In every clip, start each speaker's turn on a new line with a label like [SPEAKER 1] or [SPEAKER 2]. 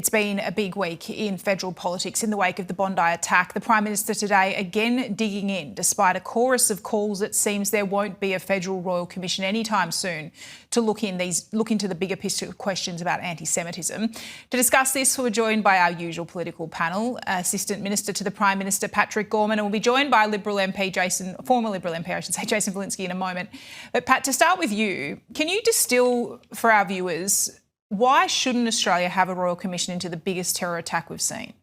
[SPEAKER 1] It's been a big week in federal politics in the wake of the Bondi attack. The Prime Minister today again digging in, despite a chorus of calls. It seems there won't be a federal royal commission anytime soon to look into the bigger picture questions about anti-Semitism. To discuss this, we're joined by our usual political panel, Assistant Minister to the Prime Minister Patrick Gorman, and we'll be joined by former Liberal MP, Jason Falinski in a moment. But Pat, to start with you, can you distill for our viewers why shouldn't Australia have a royal commission into the biggest terror attack we've seen?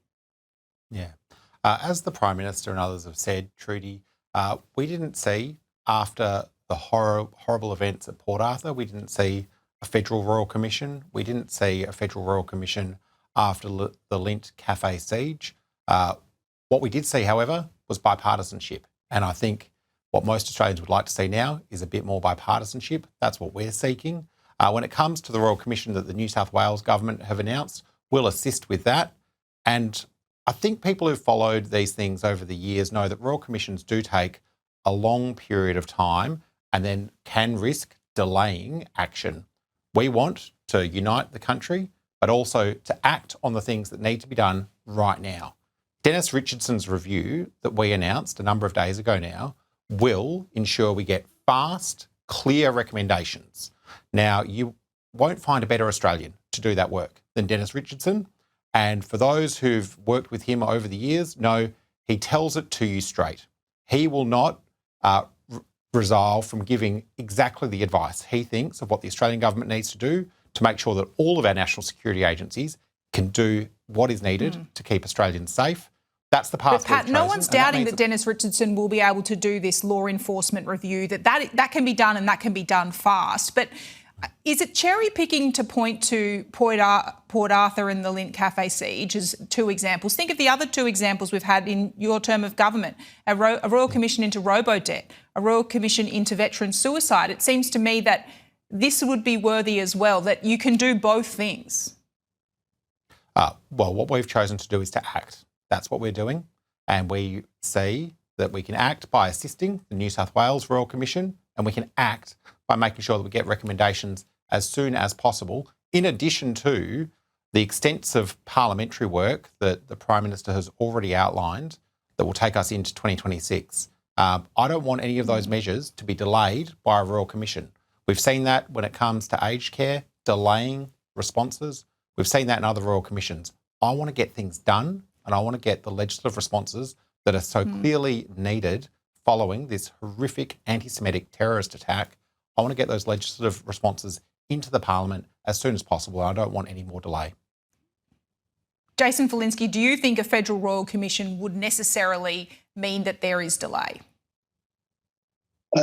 [SPEAKER 2] Yeah. As the Prime Minister and others have said, Trudy, we didn't see, after the horrible events at Port Arthur, we didn't see a federal royal commission. We didn't see a federal royal commission after the Lindt Cafe siege. What we did see, however, was bipartisanship. And I think what most Australians would like to see now is a bit more bipartisanship. That's what we're seeking. When it comes to the Royal Commission that the New South Wales government have announced, we'll assist with that. And I think people who've followed these things over the years know that Royal Commissions do take a long period of time and then can risk delaying action. We want to unite the country, but also to act on the things that need to be done right now. Dennis Richardson's review that we announced a number of days ago now will ensure we get fast, clear recommendations. Now, you won't find a better Australian to do that work than Dennis Richardson. And for those who've worked with him over the years, know he tells it to you straight. He will not resolve from giving exactly the advice he thinks of what the Australian government needs to do to make sure that all of our national security agencies can do what is needed to keep Australians safe. That's the path.
[SPEAKER 1] But Pat, no one's doubting that Dennis Richardson will be able to do this law enforcement review, that can be done and that can be done fast. But is it cherry picking to point to Port Arthur and the Lindt Cafe siege as two examples? Think of the other two examples we've had in your term of government, a royal commission into robo-debt, a royal commission into veteran suicide. It seems to me that this would be worthy as well, that you can do both things. Well,
[SPEAKER 2] what we've chosen to do is to act. That's what we're doing. And we see that we can act by assisting the New South Wales Royal Commission, and we can act by making sure that we get recommendations as soon as possible, in addition to the extensive parliamentary work that the Prime Minister has already outlined that will take us into 2026. I don't want any of those measures to be delayed by a Royal Commission. We've seen that when it comes to aged care, delaying responses. We've seen that in other Royal Commissions. I want to get things done, and I want to get the legislative responses that are so clearly needed following this horrific anti-Semitic terrorist attack. I want to get those legislative responses into the Parliament as soon as possible. I don't want any more delay.
[SPEAKER 1] Jason Falinski, do you think a federal royal commission would necessarily mean that there is delay?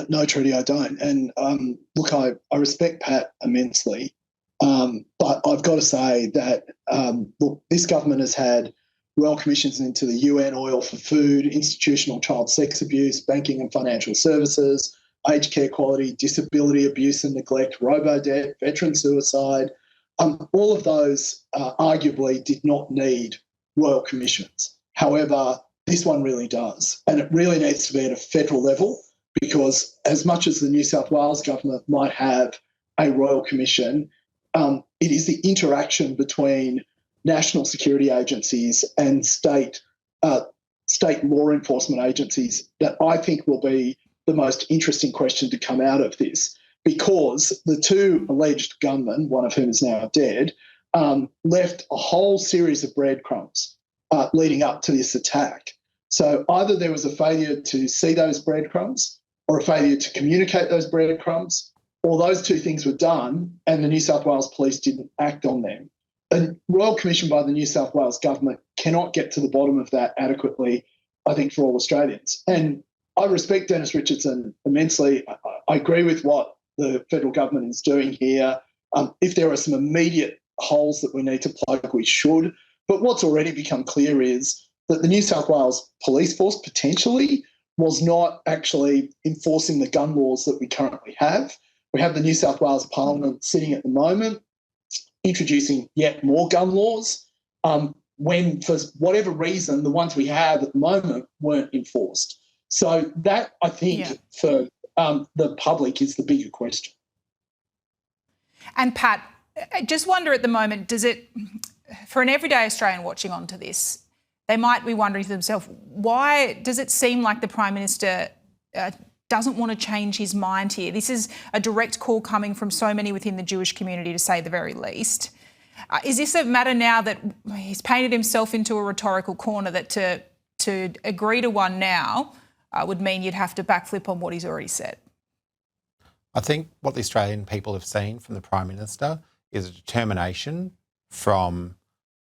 [SPEAKER 3] No, Trudy, I don't. And look, I respect Pat immensely, but I've got to say that look, this government has had royal commissions into the UN oil for food, institutional child sex abuse, banking and financial services, aged care quality, disability abuse and neglect, robo-debt, veteran suicide. All of those arguably did not need royal commissions. However, this one really does. And it really needs to be at a federal level, because as much as the New South Wales government might have a royal commission, it is the interaction between national security agencies and state law enforcement agencies that I think will be the most interesting question to come out of this, because the two alleged gunmen, one of whom is now dead, left a whole series of breadcrumbs leading up to this attack. So either there was a failure to see those breadcrumbs or a failure to communicate those breadcrumbs, or those two things were done and the New South Wales Police didn't act on them. A royal commission by the New South Wales government cannot get to the bottom of that adequately, I think, for all Australians. And I respect Dennis Richardson immensely. I agree with what the federal government is doing here. If there are some immediate holes that we need to plug, we should. But what's already become clear is that the New South Wales police force potentially was not actually enforcing the gun laws that we currently have. We have the New South Wales Parliament sitting at the moment introducing yet more gun laws when, for whatever reason, the ones we have at the moment weren't enforced. So that, I think, for the public is the bigger question.
[SPEAKER 1] And Pat, I just wonder at the moment, for an everyday Australian watching onto this, they might be wondering to themselves, why does it seem like the Prime Minister doesn't want to change his mind here? This is a direct call coming from so many within the Jewish community, to say the very least. Is this a matter now that he's painted himself into a rhetorical corner that to agree to one now would mean you'd have to backflip on what he's already said?
[SPEAKER 2] I think what the Australian people have seen from the Prime Minister is a determination from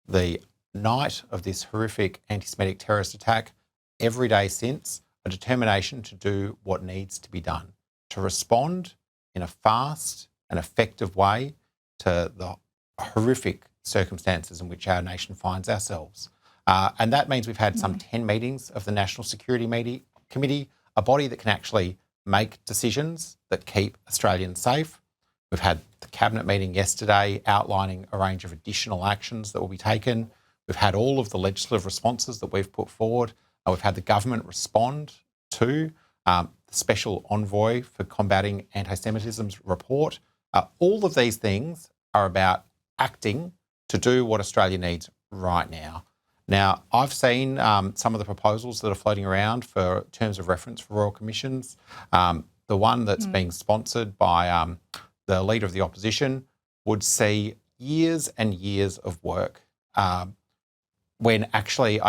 [SPEAKER 2] the night of this horrific anti-Semitic terrorist attack every day since, a determination to do what needs to be done, to respond in a fast and effective way to the horrific circumstances in which our nation finds ourselves. And that means we've had some 10 meetings of the National Security Committee, a body that can actually make decisions that keep Australians safe. We've had the Cabinet meeting yesterday outlining a range of additional actions that will be taken. We've had all of the legislative responses that we've put forward. We've had the government respond to the Special Envoy for Combating Antisemitism's report. All of these things are about acting to do what Australia needs right now. Now, I've seen some of the proposals that are floating around for terms of reference for royal commissions. The one that's being sponsored by the Leader of the Opposition would see years and years of work when actually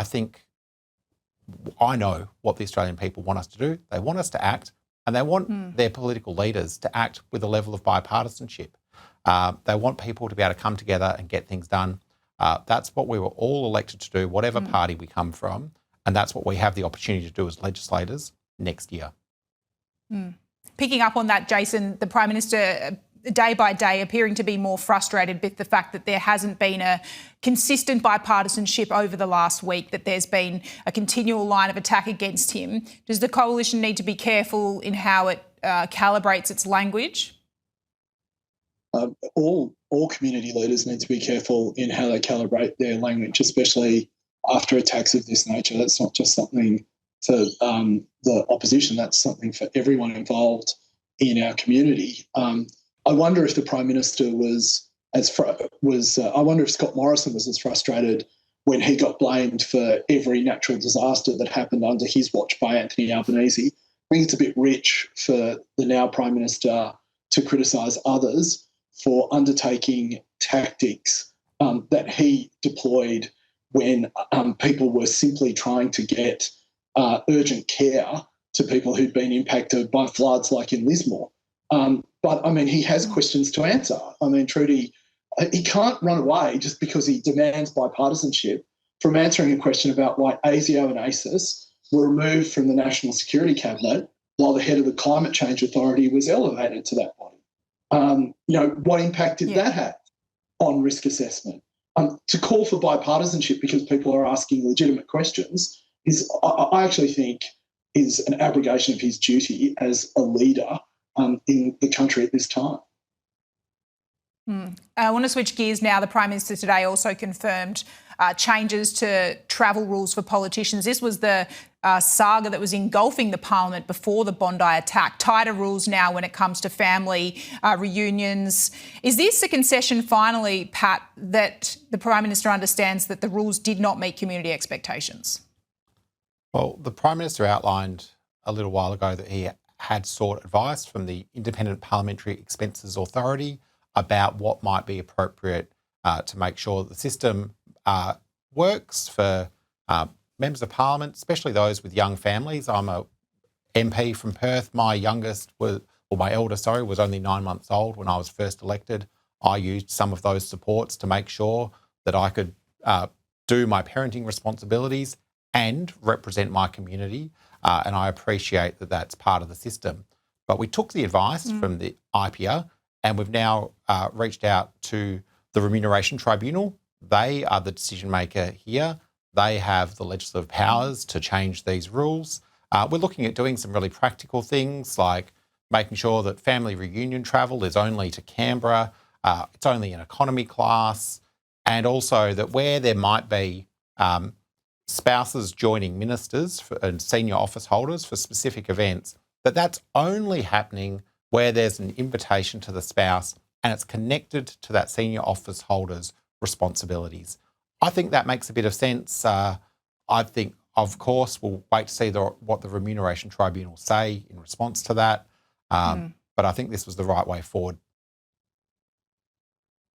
[SPEAKER 2] I know what the Australian people want us to do. They want us to act, and they want their political leaders to act with a level of bipartisanship. They want people to be able to come together and get things done. That's what we were all elected to do, whatever party we come from, and that's what we have the opportunity to do as legislators next year.
[SPEAKER 1] Picking up on that, Jason, the Prime Minister, day by day, appearing to be more frustrated with the fact that there hasn't been a consistent bipartisanship over the last week, that there's been a continual line of attack against him. Does the coalition need to be careful in how it calibrates its language?
[SPEAKER 3] All community leaders need to be careful in how they calibrate their language, especially after attacks of this nature. That's not just something for the opposition, that's something for everyone involved in our community. I wonder if the Prime Minister I wonder if Scott Morrison was as frustrated when he got blamed for every natural disaster that happened under his watch by Anthony Albanese. I think it's a bit rich for the now Prime Minister to criticise others for undertaking tactics that he deployed when people were simply trying to get urgent care to people who'd been impacted by floods like in Lismore. But, I mean, he has questions to answer. I mean, Trudy, he can't run away just because he demands bipartisanship from answering a question about why ASIO and ACIS were removed from the National Security Cabinet while the head of the Climate Change Authority was elevated to that body. What impact did that have on risk assessment? To call for bipartisanship because people are asking legitimate questions I actually think, is an abrogation of his duty as a leader in the country at this time.
[SPEAKER 1] I want to switch gears now. The Prime Minister today also confirmed changes to travel rules for politicians. This was the saga that was engulfing the Parliament before the Bondi attack. Tighter rules now when it comes to family reunions. Is this a concession finally, Pat, that the Prime Minister understands that the rules did not meet community expectations?
[SPEAKER 2] Well, the Prime Minister outlined a little while ago that he had sought advice from the Independent Parliamentary Expenses Authority about what might be appropriate to make sure that the system works for members of Parliament, especially those with young families. I'm a MP from Perth. My eldest was only 9 months old when I was first elected. I used some of those supports to make sure that I could do my parenting responsibilities and represent my community. And I appreciate that that's part of the system. But we took the advice from the IPA and we've now reached out to the Remuneration Tribunal. They are the decision maker here. They have the legislative powers to change these rules. We're looking at doing some really practical things like making sure that family reunion travel is only to Canberra, it's only in economy class, and also that where there might be spouses joining ministers and senior office holders for specific events, that's only happening where there's an invitation to the spouse and it's connected to that senior office holder's responsibilities. I think that makes a bit of sense. I think, of course, we'll wait to see what the Remuneration Tribunal say in response to that. But I think this was the right way forward.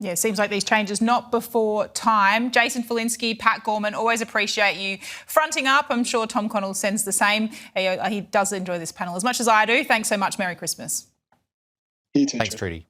[SPEAKER 1] Yeah, it seems like these changes not before time. Jason Falinski, Pat Gorman, always appreciate you fronting up. I'm sure Tom Connell sends the same. He does enjoy this panel as much as I do. Thanks so much. Merry Christmas.
[SPEAKER 3] You too,
[SPEAKER 2] Thanks, Trudy.